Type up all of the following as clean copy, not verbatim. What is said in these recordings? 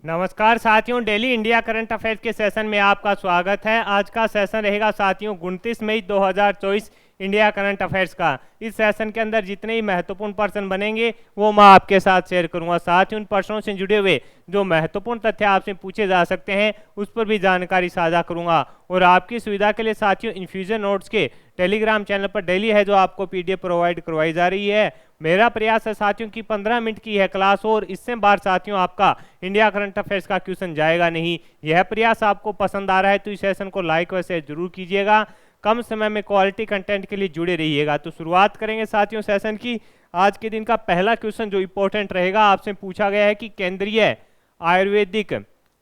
नमस्कार साथियों, daily India current affairs के सेशन में आपका स्वागत है। आज का सेशन रहेगा साथियों 29 मई 2024 इंडिया करंट अफेयर्स का। इस सेशन के अंदर जितने ही महत्वपूर्ण प्रश्न बनेंगे वो मैं आपके साथ शेयर करूंगा। साथ ही उन प्रश्नों से जुड़े हुए जो महत्वपूर्ण तथ्य आपसे पूछे जा सकते हैं उस पर भी जानकारी साझा करूंगा। और आपकी सुविधा के लिए साथियों इन्फ्यूजन नोट्स के टेलीग्राम चैनल पर डेली है जो आपको पीडीएफ प्रोवाइड करवाई जा रही है। मेरा प्रयास है साथियों की 15 मिनट की है क्लास और इससे बाहर साथियों आपका इंडिया करंट अफेयर्स का क्वेश्चन जाएगा नहीं। यह प्रयास आपको पसंद आ रहा है तो इस सेशन को लाइक व शेयर जरूर कीजिएगा। कम समय में क्वालिटी कंटेंट के लिए जुड़े रहिएगा। तो शुरुआत करेंगे साथियों सेशन की। आज के दिन का पहला क्वेश्चन जो इंपॉर्टेंट रहेगा, आपसे पूछा गया है कि केंद्रीय आयुर्वेदिक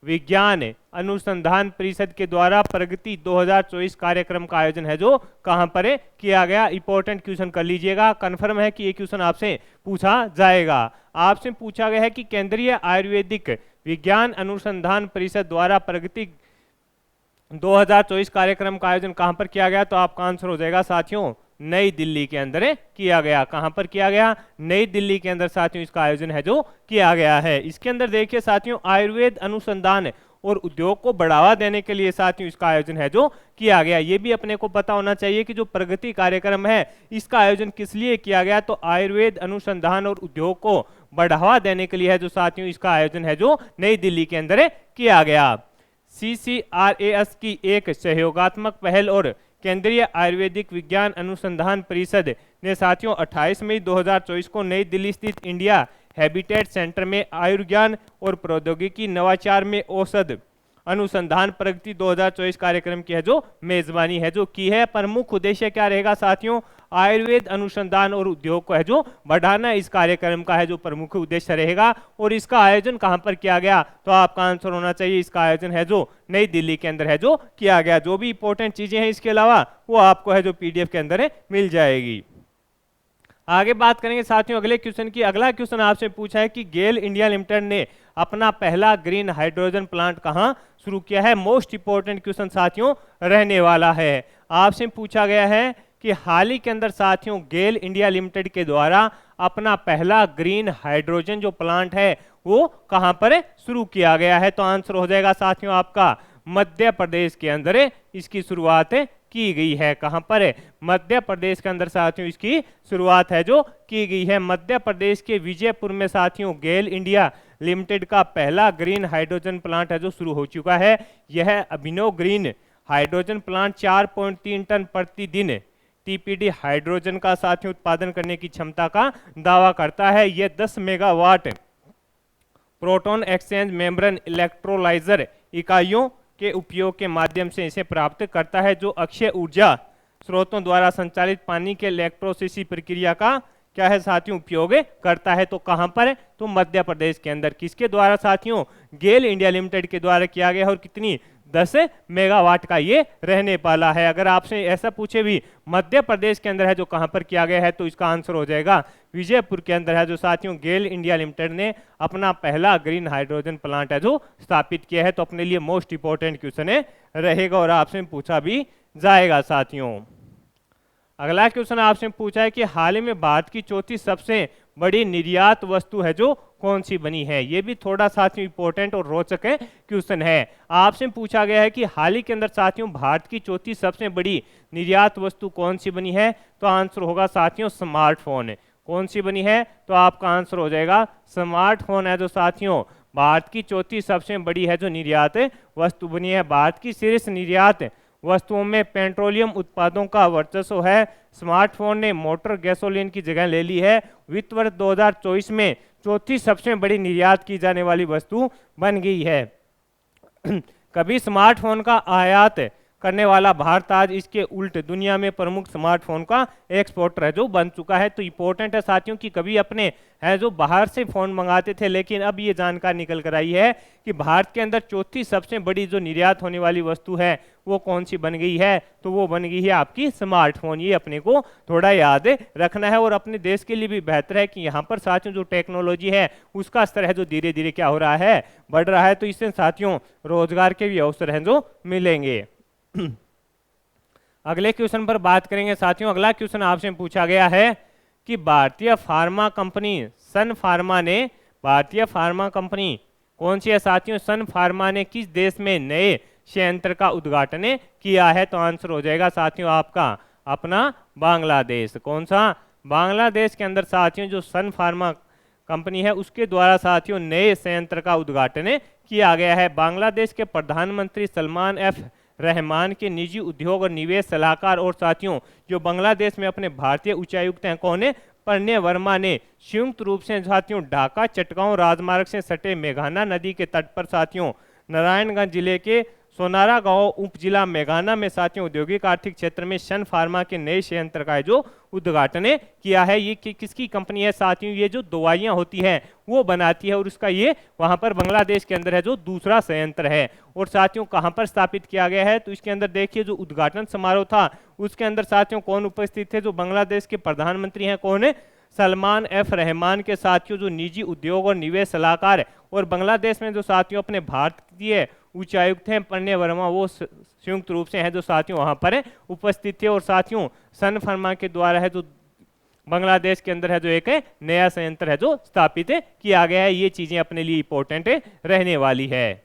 विज्ञान अनुसंधान परिषद के द्वारा प्रगति 2024 कार्यक्रम का आयोजन है जो कहां पर किया गया। इंपॉर्टेंट क्वेश्चन कर लीजिएगा, कंफर्म है कि ये क्वेश्चन आपसे पूछा जाएगा। आपसे पूछा गया है कि केंद्रीय आयुर्वेदिक विज्ञान अनुसंधान परिषद द्वारा प्रगति 2024 कार्यक्रम का आयोजन कहां पर किया गया, तो आपका आंसर हो जाएगा साथियों नई दिल्ली के अंदर किया गया। कहां पर किया गया? नई दिल्ली के अंदर साथियों इसका आयोजन है जो किया गया है। इसके अंदर देखिए साथियों आयुर्वेद अनुसंधान और उद्योग को बढ़ावा देने के लिए साथियों इसका आयोजन है जो किया गया। ये भी अपने को पता होना चाहिए कि जो प्रगति कार्यक्रम है इसका आयोजन किस लिए किया गया, तो आयुर्वेद अनुसंधान और उद्योग को बढ़ावा देने के लिए है जो साथियों इसका आयोजन है जो नई दिल्ली के अंदर किया गया। CCRAS की एक सहयोगात्मक पहल और केंद्रीय आयुर्वेदिक विज्ञान अनुसंधान परिषद ने साथियों 28 मई 2024 को नई दिल्ली स्थित इंडिया हैबिटेट सेंटर में आयुर्विज्ञान और प्रौद्योगिकी नवाचार में औषध अनुसंधान प्रगति 2024 कार्यक्रम की है जो मेजबानी है जो की है। प्रमुख उद्देश्य क्या रहेगा साथियों? आयुर्वेद अनुसंधान और उद्योग को है जो बढ़ाना इस कार्यक्रम का है जो प्रमुख उद्देश्य रहेगा। और इसका आयोजन कहां पर किया गया, तो आपका आंसर होना चाहिए इसका आयोजन है जो नई दिल्ली के अंदर है जो किया गया। जो भी इंपॉर्टेंट चीजें हैं इसके अलावा वो आपको है जो पीडीएफ के अंदर मिल जाएगी। आगे बात करेंगे साथियों अगले क्वेश्चन की। अगला क्वेश्चन आपसे पूछा है कि गेल इंडिया लिमिटेड ने अपना पहला ग्रीन हाइड्रोजन प्लांट कहां शुरू किया है। मोस्ट इंपॉर्टेंट क्वेश्चन साथियों रहने वाला है। आपसे पूछा गया है कि हाल ही के अंदर साथियों गेल इंडिया लिमिटेड के द्वारा अपना पहला ग्रीन हाइड्रोजन जो प्लांट है वो कहां पर शुरू किया गया है, तो आंसर हो जाएगा साथियों आपका मध्य प्रदेश के अंदर इसकी शुरुआत की गई है। कहां पर है? मध्य प्रदेश के अंदर साथियों इसकी शुरुआत है जो की गई है। मध्य प्रदेश के विजयपुर में साथियों गेल इंडिया लिमिटेड का पहला ग्रीन हाइड्रोजन प्लांट है जो शुरू हो चुका है। यह अभिनव ग्रीन हाइड्रोजन प्लांट 4.3 टन प्रतिदिन टीपीडी हाइड्रोजन का साथियों उत्पादन करने की क्षमता का दावा करता है। यह 10 megawatt proton exchange membrane electrolyser इकाइयों के उपयोग के माध्यम से इसे प्राप्त करता है, जो अक्षय ऊर्जा स्रोतों द्वारा संचालित पानी के इलेक्ट्रोसिसी प्रक्रिया का क्या है साथियों उपयोग करता है। तो कहां पर है? तो मध्य प्रदेश के अंदर। किसके द्वारा साथियों? गेल इंडिया लिमिटेड के द्वारा किया गया। और कितनी? 10 मेगावाट का ये रहने वाला है। अगर आपसे ऐसा पूछे भी मध्य प्रदेश के अंदर है जो कहां पर किया गया है, तो इसका आंसर हो जाएगा विजयपुर के अंदर है जो साथियों गेल इंडिया लिमिटेड ने अपना पहला ग्रीन हाइड्रोजन प्लांट है जो स्थापित किया है। तो अपने लिए मोस्ट इंपॉर्टेंट क्वेश्चन रहेगा और आपसे पूछा भी जाएगा साथियों। अगला क्वेश्चन आपसे पूछा है कि हाल ही में भारत की चौथी सबसे बड़ी निर्यात वस्तु है जो कौन सी बनी है। ये भी थोड़ा साथियों इंपॉर्टेंट और रोचक क्वेश्चन है। आपसे पूछा गया है कि हाल ही के अंदर साथियों भारत की चौथी सबसे बड़ी निर्यात वस्तु कौन सी बनी है, तो आंसर होगा साथियों स्मार्टफोन। कौन सी बनी है, तो आपका आंसर हो जाएगा स्मार्टफोन है जो साथियों भारत की चौथी सबसे बड़ी है जो निर्यात वस्तु बनी है। भारत की शीर्ष निर्यात वस्तुओं में पेट्रोलियम उत्पादों का वर्चस्व है। स्मार्टफोन ने मोटर गैसोलीन की जगह ले ली है। वित्त वर्ष 2024 में चौथी सबसे बड़ी निर्यात की जाने वाली वस्तु बन गई है। कभी स्मार्टफोन का आयात करने वाला भारत आज इसके उल्ट दुनिया में प्रमुख स्मार्टफोन का एक्सपोर्टर है जो बन चुका है। तो इंपॉर्टेंट है साथियों कि कभी अपने है जो बाहर से फोन मंगाते थे, लेकिन अब ये जानकारी निकल कर आई है कि भारत के अंदर चौथी सबसे बड़ी जो निर्यात होने वाली वस्तु है वो कौन सी बन गई है, तो वो बन गई है आपकी स्मार्टफोन। ये अपने को थोड़ा याद रखना है और अपने देश के लिए भी बेहतर है कि यहाँ पर साथियों जो टेक्नोलॉजी है उसका स्तर है जो धीरे धीरे क्या हो रहा है, बढ़ रहा है। तो इससे साथियों रोजगार के भी अवसर हैं जो मिलेंगे। अगले क्वेश्चन पर बात करेंगे साथियों। अगला क्वेश्चन आपसे पूछा गया है कि भारतीय फार्मा कंपनी सन फार्मा ने भारतीय फार्मा कंपनी कौन सी है साथियों? सन फार्मा ने किस देश में नए संयंत्र का उद्घाटन किया है? तो आंसर हो जाएगा साथियों आपका अपना बांग्लादेश। कौन सा? बांग्लादेश के अंदर साथियों जो सन फार्मा कंपनी है उसके द्वारा साथियों नए संयंत्र का उद्घाटन किया गया है। बांग्लादेश के प्रधानमंत्री सलमान एफ रहमान के निजी उद्योग और निवेश सलाहकार और साथियों जो बांग्लादेश में अपने भारतीय उच्चायुक्त हैं कौन है? प्रणय वर्मा ने संयुक्त रूप से साथियों ढाका चटगांव राजमार्ग से सटे मेघाना नदी के तट पर साथियों नारायणगंज जिले के सोनारा गांव उप जिला मेघाना में साथियों औद्योगिक आर्थिक क्षेत्र में सन फार्मा के नए संयंत्र का जो उद्घाटन किया है। ये किसकी कंपनी है साथियों? ये जो दवाइयां होती हैं वो बनाती है और उसका ये वहां पर बांग्लादेश के अंदर है जो दूसरा संयंत्र है। और साथियों कहां पर स्थापित किया गया है? तो इसके अंदर देखिए जो उद्घाटन समारोह था उसके अंदर साथियों कौन उपस्थित थे? जो बांग्लादेश के प्रधानमंत्री हैं कौन है? सलमान एफ रहमान के साथियों जो निजी उद्योग और निवेश सलाहकार है। और बांग्लादेश में जो साथियों अपने भारतीय उच्चायुक्त हैं प्रणय वर्मा वो संयुक्त रूप से हैं जो साथियों वहां पर उपस्थित थे। और साथियों सन फार्मा के द्वारा है जो बांग्लादेश के अंदर है जो एक नया संयंत्र है जो स्थापित किया गया है। ये चीजें अपने लिए इंपॉर्टेंट रहने वाली है।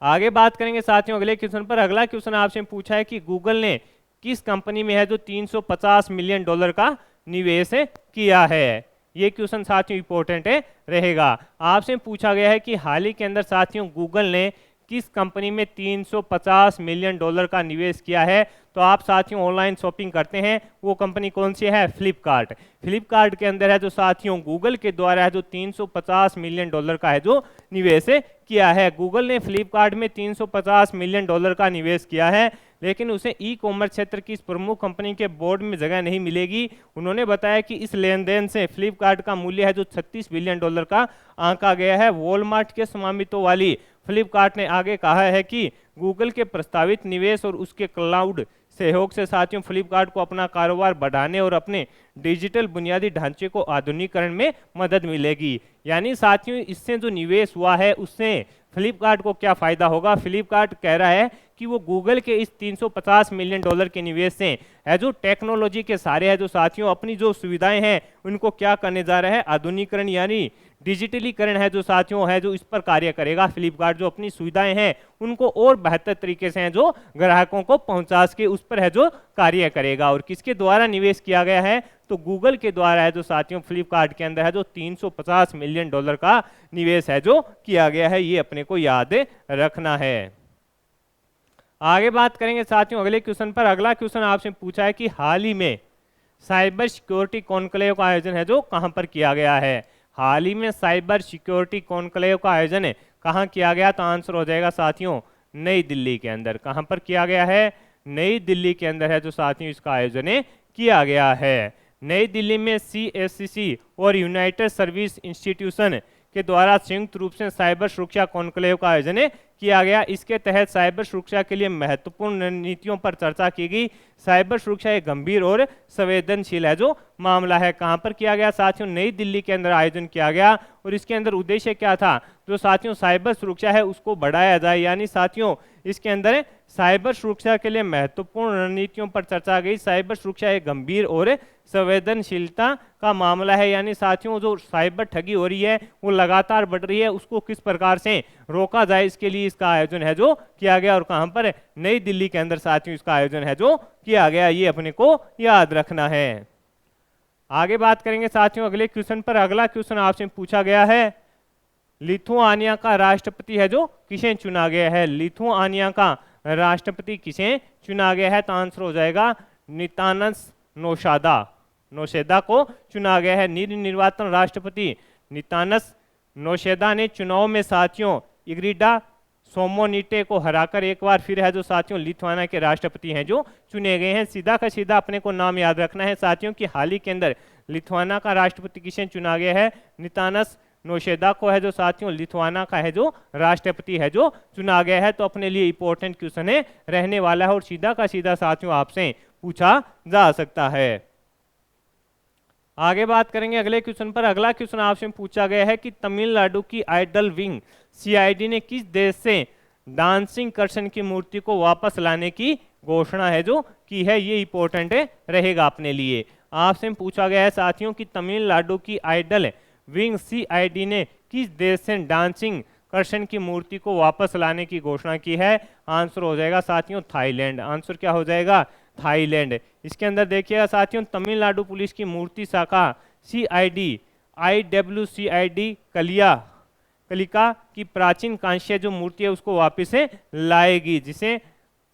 आगे बात करेंगे साथियों अगले क्वेश्चन पर। अगला क्वेश्चन आपसे पूछा है कि गूगल ने किस कंपनी में है जो $350 मिलियन का निवेश किया है? ये क्वेश्चन साथियों इंपॉर्टेंट रहेगा। आपसे पूछा गया है कि हाल ही के अंदर साथियों गूगल ने किस कंपनी में $350 मिलियन का निवेश किया है? तो आप साथियों ऑनलाइन शॉपिंग करते हैं वो कंपनी कौन सी है? फ्लिपकार्ट। फ्लिपकार्ट के अंदर है जो साथियों गूगल के द्वारा है जो $350 मिलियन का है जो निवेश किया है। गूगल ने फ्लिपकार्ट में $350 मिलियन का निवेश किया है लेकिन उसे ई कॉमर्स क्षेत्र की इस प्रमुख कंपनी के बोर्ड में जगह नहीं मिलेगी। उन्होंने बताया कि इस लेन देन से फ्लिपकार्ट का मूल्य है जो $36 बिलियन का आंका गया है। वॉलमार्ट के स्वामित्व वाली फ्लिपकार्ट ने आगे कहा है कि गूगल के प्रस्तावित निवेश और उसके क्लाउड सहयोग से साथियों फ्लिपकार्ट को अपना कारोबार बढ़ाने और अपने डिजिटल बुनियादी ढांचे को आधुनिकीकरण में मदद मिलेगी। यानी साथियों इससे जो निवेश हुआ है उससे फ्लिपकार्ट को क्या फायदा होगा? फ्लिपकार्ट कह रहा है कि वो गूगल के इस $350 मिलियन के निवेश से है जो टेक्नोलॉजी के सारे है जो साथियों अपनी जो सुविधाएं हैं उनको क्या करने जा रहा है? आधुनिकीकरण यानी डिजिटलीकरण है जो साथियों है जो इस पर कार्य करेगा। फ्लिपकार्ट जो अपनी सुविधाएं हैं उनको और बेहतर तरीके से है जो ग्राहकों को पहुंचा सके उस पर है जो कार्य करेगा। और किसके द्वारा निवेश किया गया है? तो गूगल के द्वारा है जो साथियों फ्लिपकार्ट के अंदर है जो $350 मिलियन का निवेश है जो किया गया है। ये अपने को याद रखना है। आगे बात करेंगे साथियों अगले क्वेश्चन पर। अगला क्वेश्चन आपसे पूछा है कि हाल ही में साइबर सिक्योरिटी कॉन्क्लेव का आयोजन है जो कहां पर किया गया है? हाल ही में साइबर सिक्योरिटी कॉन्क्लेव का आयोजन कहां किया गया? तो आंसर हो जाएगा साथियों नई दिल्ली के अंदर। कहां पर किया गया है? नई दिल्ली के अंदर है जो साथियों इसका आयोजन किया गया है। नई दिल्ली में CSCC और यूनाइटेड सर्विस इंस्टीट्यूशन के द्वारा संयुक्त रूप से साइबर सुरक्षा कॉन्क्लेव का आयोजन किया गया। इसके तहत साइबर सुरक्षा के लिए महत्वपूर्ण रणनीतियों पर चर्चा की गई। साइबर सुरक्षा एक गंभीर और संवेदनशील है जो मामला है। कहां पर किया गया साथियों? नई दिल्ली के अंदर आयोजन किया गया। और इसके अंदर उद्देश्य क्या था? जो साथियों साइबर सुरक्षा है उसको बढ़ाया जाए। यानी साथियों इसके अंदर साइबर सुरक्षा के लिए महत्वपूर्ण रणनीतियों पर चर्चा गई। साइबर सुरक्षा एक गंभीर और संवेदनशीलता का मामला है। यानी साथियों जो साइबर ठगी हो रही है वो लगातार बढ़ रही है, उसको किस प्रकार से रोका जाए इसके लिए इसका आयोजन है जो किया गया। और कहां पर? नई दिल्ली के अंदर साथियों इसका आयोजन है जो किया गया। ये अपने को याद रखना है। आगे बात करेंगे साथियों अगले क्वेश्चन पर। अगला क्वेश्चन आपसे पूछा गया है लिथुआनिया का राष्ट्रपति है जो किसे चुना गया है? लिथुआनिया का राष्ट्रपति किसे चुना गया है? तो आंसर हो जाएगा गितानस नौसेदा को चुना गया है। निर्वाचन राष्ट्रपति गितानस नौसेदा ने चुनाव में साथियों इग्रिडा सोमोनिटे को हराकर एक बार फिर है जो साथियों लिथुआनिया के राष्ट्रपति हैं जो चुने गए हैं। सीधा का सीधा अपने को नाम याद रखना है साथियों कि हाल ही के अंदर लिथुआनिया का राष्ट्रपति किसे चुना गया है? गितानस नौसेदा को है जो साथियों लिथुआनिया का है जो राष्ट्रपति है जो चुना गया है। तो अपने लिए इंपॉर्टेंट क्वेश्चन है रहने वाला है और सीधा का सीधा साथियों आपसे पूछा जा सकता है। आगे बात करेंगे अगले क्वेश्चन पर। अगला क्वेश्चन आपसे पूछा गया है कि तमिलनाडु की आइडल विंग CID ने किस देश से डांसिंग कृष्ण की मूर्ति को वापस लाने की घोषणा है जो की है? ये इंपॉर्टेंट रहेगा अपने लिए। आपसे पूछा गया है साथियों कि तमिलनाडु की आइडल विंग CID ने किस देश से डांसिंग कृष्ण की मूर्ति को वापस लाने की घोषणा की है? आंसर हो जाएगा साथियों थाईलैंड। आंसर क्या हो जाएगा? थाईलैंड। इसके अंदर देखिएगा साथियों, तमिलनाडु पुलिस की मूर्ति शाखा CID IWCID कलिका की प्राचीन कांस्य जो मूर्ति है उसको वापस से लाएगी, जिसे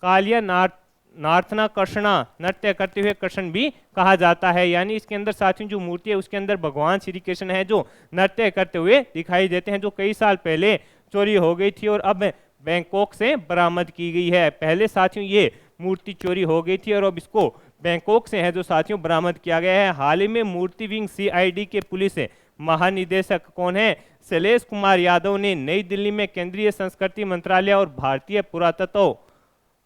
कालिया नार्थना कृष्णा नृत्य करते हुए कृष्ण भी कहा जाता है। यानी इसके अंदर साथियों जो मूर्ति है उसके अंदर भगवान श्री कृष्ण है जो नृत्य करते हुए दिखाई देते हैं, जो कई साल पहले चोरी हो गई थी और अब बैंकॉक से बरामद की गई है। पहले साथियों ये मूर्ति चोरी हो गई थी और अब इसको बैंकॉक से है जो साथियों बरामद किया गया है। हाल ही में मूर्ति विंग CID के पुलिस महानिदेशक कौन है? शैलेश कुमार यादव ने नई दिल्ली में केंद्रीय संस्कृति मंत्रालय और भारतीय पुरातत्व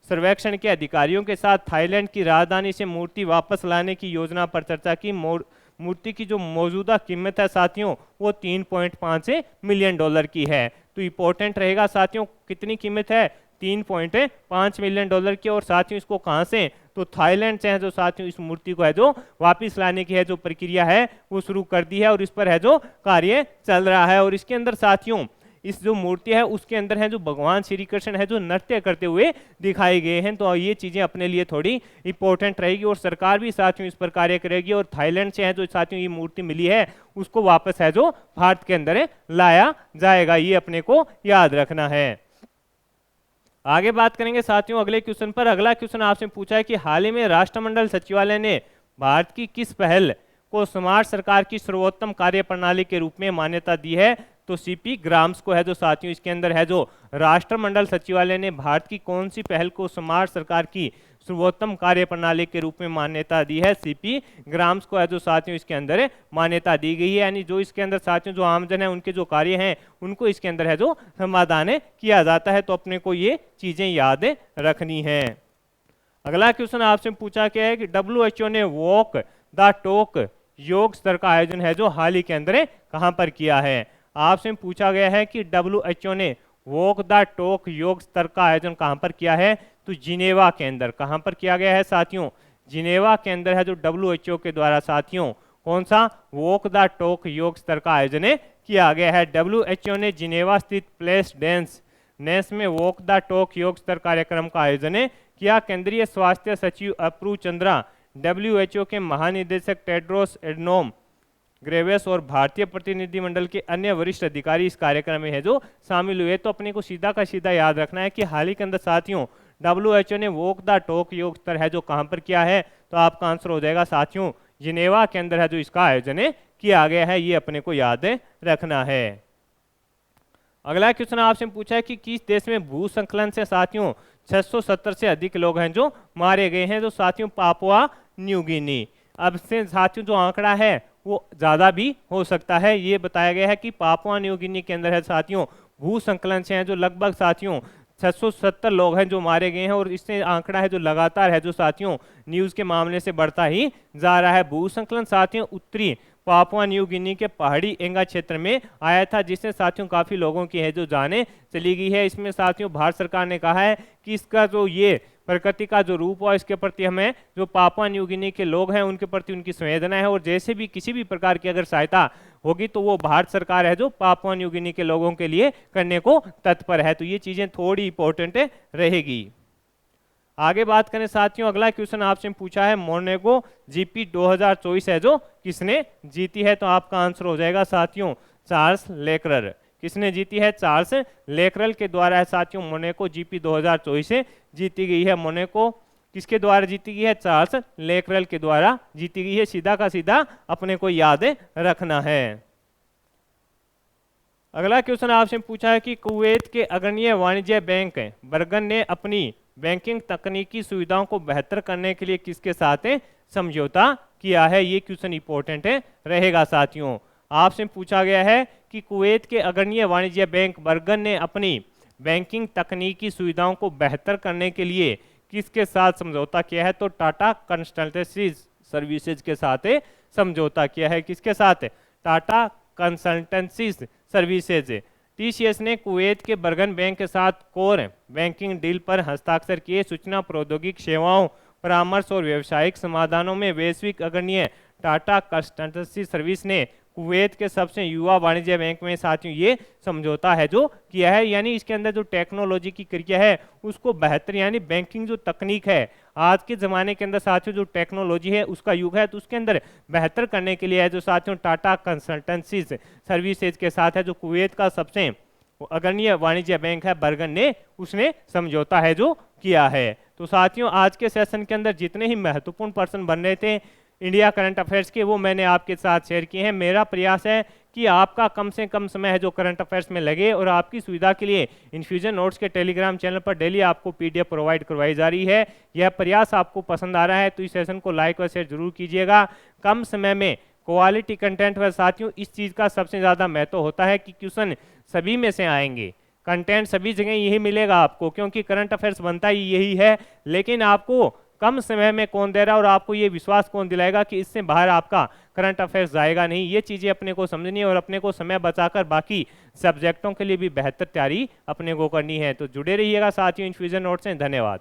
सर्वेक्षण के अधिकारियों के साथ थाईलैंड की राजधानी से मूर्ति वापस लाने की योजना पर चर्चा की। मूर्ति की जो मौजूदा कीमत है साथियों वो $3.5 मिलियन की है। तो इंपॉर्टेंट रहेगा साथियों, कितनी कीमत है? $3.5 मिलियन की। और साथियों इसको कहाँ से? तो थाईलैंड से है जो साथियों इस मूर्ति को है जो वापस लाने की है जो प्रक्रिया है वो शुरू कर दी है और इस पर है जो कार्य चल रहा है। और इसके अंदर साथियों इस जो मूर्ति है उसके अंदर है जो भगवान श्री कृष्ण है जो नृत्य करते हुए दिखाए गए हैं। तो ये चीजें अपने लिए थोड़ी इंपॉर्टेंट रहेगी और सरकार भी साथियों इस पर कार्य करेगी। और थाईलैंड से है जो साथियों ये मूर्ति मिली है उसको वापस है जो भारत के अंदर लाया जाएगा, ये अपने को याद रखना है। आगे बात करेंगे साथियों अगले क्वेश्चन पर। अगला क्वेश्चन आपसे पूछा है कि हाल ही में राष्ट्रमंडल सचिवालय ने भारत की किस पहल को स्मार्ट सरकार की सर्वोत्तम कार्य प्रणाली के रूप में मान्यता दी है? तो CP ग्राम्स को है जो साथियों इसके अंदर है जो राष्ट्रमंडल सचिवालय ने भारत की कौन सी पहल को स्मार्ट सरकार की सर्वोत्तम कार्य प्रणाली के रूप में मान्यता दी है? CP ग्राम्स को है जो साथियों इसके अंदर मान्यता दी गई है। यानी जो इसके अंदर साथियों जो आमजन है उनके जो कार्य हैं उनको इसके अंदर है जो समाधान किया जाता है। तो अपने को ये चीजें याद रखनी है। अगला क्वेश्चन आपसे पूछा गया है कि WHO ने वॉक द टॉक योग स्तर का आयोजन है जो हाल ही के अंदर कहां पर किया है? आपसे पूछा गया है कि WHO ने वॉक द टॉक योग स्तर का आयोजन कहां पर किया है? तो जिनेवा के अंदर। कहां पर किया गया है साथियों? जिनेवा के अंदर है जो WHO के द्वारा साथियों कौन सा वॉक द टॉक योग स्तर का आयोजन किया गया है। WHO ने जिनेवा स्थित प्लेस नेस में वॉक द टॉक योग स्तर कार्यक्रम का आयोजन किया। केंद्रीय स्वास्थ्य सचिव अप्रू चंद्रा, WHO के महानिदेशक टेड्रोस एडनोम ग्रेवेस और भारतीय प्रतिनिधिमंडल के अन्य वरिष्ठ अधिकारी इस कार्यक्रम में है जो शामिल हुए। तो अपने को सीधा का सीधा याद रखना है कि हाल ही के अंदर साथियों WHO ने वॉक द टॉक योग स्तर है जो कहां पर किया है? तो आपका आंसर हो जाएगा साथियों जिनेवा के अंदर है जो इसका आयोजन किया गया है, ये अपने को याद रखना है। अगला क्वेश्चन आपसे पूछा है कि किस देश में भूस्खलन से साथियों 670 से अधिक लोग हैं जो मारे गए हैं? तो साथियों पापुआ न्यू गिनी। अब से साथियों जो आंकड़ा है वो ज़्यादा भी हो सकता है। ये बताया गया है कि पापुआ न्यू गिनी के अंदर है साथियों भूस्खलन से हैं जो लगभग साथियों 670 लोग हैं जो मारे गए हैं और इससे आंकड़ा है जो लगातार है जो साथियों न्यूज़ के मामले से बढ़ता ही जा रहा है। भूस्खलन साथियों उत्तरी पापुआ न्यू गिनी के पहाड़ी एंगा क्षेत्र में आया था, जिससे साथियों काफ़ी लोगों की है जो जानें चली गई है। इसमें साथियों भारत सरकार ने कहा है कि इसका जो ये प्रकृति का जो रूप हो इसके प्रति हमें जो पापुआ न्यू गिनी के लोग हैं उनके प्रति उनकी संवेदना है और जैसे भी किसी भी प्रकार की अगर सहायता होगी तो वो भारत सरकार है जो पापुआ न्यू गिनी के लोगों के लिए करने को तत्पर है। तो ये चीज़ें थोड़ी इंपॉर्टेंट रहेगी। आगे बात करें साथियों अगला क्वेश्चन आपसे पूछा है मोनेगो GP 2024 है जो किसने जीती है? तो आपका आंसर हो जाएगा साथियों चार्ल्स लेकरर। किसने जीती है? चार्ल्स लेकरल के द्वारा है साथियों मोनेको GP 2024 से जीती गई है। मोनेको किसके द्वारा जीती गई है? चार्ल्स लेकरल के द्वारा जीती गई है। सीधा का सीधा अपने को याद रखना है। अगला क्वेश्चन आपसे पूछा है कि कुवैत के अग्रणी वाणिज्य बैंक बर्गन ने अपनी बैंकिंग तकनीकी सुविधाओं को बेहतर करने के लिए किसके साथ समझौता किया है? ये क्वेश्चन इंपॉर्टेंट रहेगा साथियों। आपसे पूछा गया है कि कुवैत के अग्रणी वाणिज्य बैंक बर्गन ने अपनी बैंकिंग तकनीकी सुविधाओं को बेहतर करने के लिए किसके साथ समझौता किया है? तो टाटा कंसल्टेंसी सर्विसेज के साथ समझौता किया है। किसके साथ? Tata consultancy services. TCS ने कुवैत के बर्गन बैंक के साथ कोर बैंकिंग डील पर हस्ताक्षर किए। सूचना प्रौद्योगिकी सेवाओं, परामर्श और व्यावसायिक समाधानों में वैश्विक अग्रणी टाटा कंसल्टेंसी सर्विस ने कुवैत के सबसे युवा वाणिज्य बैंक में साथियों ये समझौता है जो किया है। यानी इसके अंदर जो टेक्नोलॉजी की क्रिया है उसको बेहतर, यानी बैंकिंग जो तकनीक है आज के ज़माने के अंदर साथियों जो टेक्नोलॉजी है उसका युग है, तो उसके अंदर बेहतर करने के लिए है जो साथियों टाटा कंसल्टेंसीज सर्विसेज के साथ है जो कुवैत का सबसे अग्रणी वाणिज्य बैंक है बर्गन ने, उसने समझौता है जो किया है। तो साथियों आज के सेशन के अंदर जितने ही महत्वपूर्ण पर्सन बन रहे थे इंडिया करंट अफेयर्स के वो मैंने आपके साथ शेयर किए हैं। मेरा प्रयास है कि आपका कम से कम समय है जो करंट अफेयर्स में लगे, और आपकी सुविधा के लिए इन्फ्यूजन नोट्स के टेलीग्राम चैनल पर डेली आपको पीडीएफ प्रोवाइड करवाई जा रही है। यह प्रयास आपको पसंद आ रहा है तो इस सेशन को लाइक और शेयर जरूर कीजिएगा। कम समय में क्वालिटी कंटेंट है साथियों, इस चीज़ का सबसे ज़्यादा महत्व होता है कि क्वेश्चन सभी में से आएंगे, कंटेंट सभी जगह यही मिलेगा आपको, क्योंकि करंट अफेयर्स बनता ही यही है। लेकिन आपको कम समय में कौन दे रहा है और आपको ये विश्वास कौन दिलाएगा कि इससे बाहर आपका करंट अफेयर्स जाएगा नहीं, ये चीज़ें अपने को समझनी है और अपने को समय बचाकर बाकी सब्जेक्टों के लिए भी बेहतर तैयारी अपने को करनी है। तो जुड़े रहिएगा साथियों इन्फ्यूजन नोट से। धन्यवाद।